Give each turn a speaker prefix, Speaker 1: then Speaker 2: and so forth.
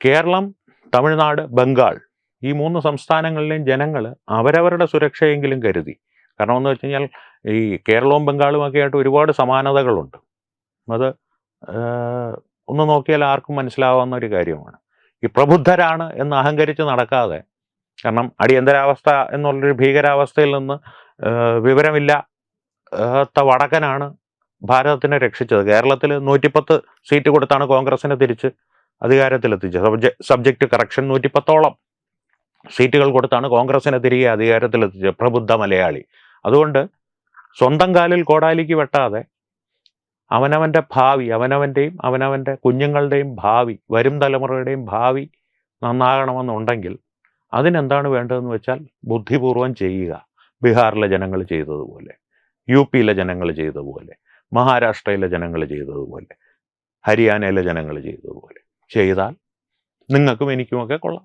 Speaker 1: കേരളം, തമിഴ്നാട്, ബംഗാൾ ഈ 3 സംസ്ഥാനങ്ങളിലെയും ജനങ്ങൾ അവരവരുടെ സുരക്ഷയെങ്കിലും കരുതി. കാരണം എന്ന് വെച്ച് കഴിഞ്ഞാൽ ഈ കേരളവും ബംഗാളും ഒക്കെ ആയിട്ട് ഒരുപാട് സമാനതകളുണ്ട്. അത് ഒന്ന് നോക്കിയാൽ ആർക്കും മനസ്സിലാവുന്ന ഒരു കാര്യമാണ്. ഈ പ്രബുദ്ധരാണ് എന്ന് അഹങ്കരിച്ച് നടക്കാതെ, കാരണം അടിയന്തരാവസ്ഥ എന്നുള്ളൊരു ഭീകരാവസ്ഥയിൽ നിന്ന് വിവരമില്ലാത്ത വടക്കനാണ് ഭാരതത്തിനെ രക്ഷിച്ചത്. കേരളത്തിൽ 110 സീറ്റ് കൊടുത്താണ് കോൺഗ്രസിനെ തിരിച്ച് അധികാരത്തിലെത്തിച്ചത്. സബ്ജക്റ്റ് കറക്ഷൻ 110ഓളം സീറ്റുകൾ കൊടുത്താണ് കോൺഗ്രസിനെ തിരികെ അധികാരത്തിലെത്തിച്ചത് പ്രബുദ്ധ മലയാളി. അതുകൊണ്ട് സ്വന്തം കാലിൽ കോടാലിക്ക് വെട്ടാതെ അവനവൻ്റെ ഭാവി, അവനവൻ്റെയും അവനവൻ്റെ കുഞ്ഞുങ്ങളുടെയും ഭാവി, വരും തലമുറയുടെയും ഭാവി നന്നാകണമെന്നുണ്ടെങ്കിൽ അതിനെന്താണ് വേണ്ടതെന്ന് വെച്ചാൽ ബുദ്ധിപൂർവം ചെയ്യുക. ബീഹാറിലെ ജനങ്ങൾ ചെയ്തതുപോലെ, UP-യിലെ ജനങ്ങൾ ചെയ്തതുപോലെ, മഹാരാഷ്ട്രയിലെ ജനങ്ങൾ ചെയ്തതുപോലെ, ഹരിയാനയിലെ ജനങ്ങൾ ചെയ്തതുപോലെ ചെയ്താൽ നിങ്ങൾക്കും എനിക്കുമൊക്കെ കൊള്ളാം.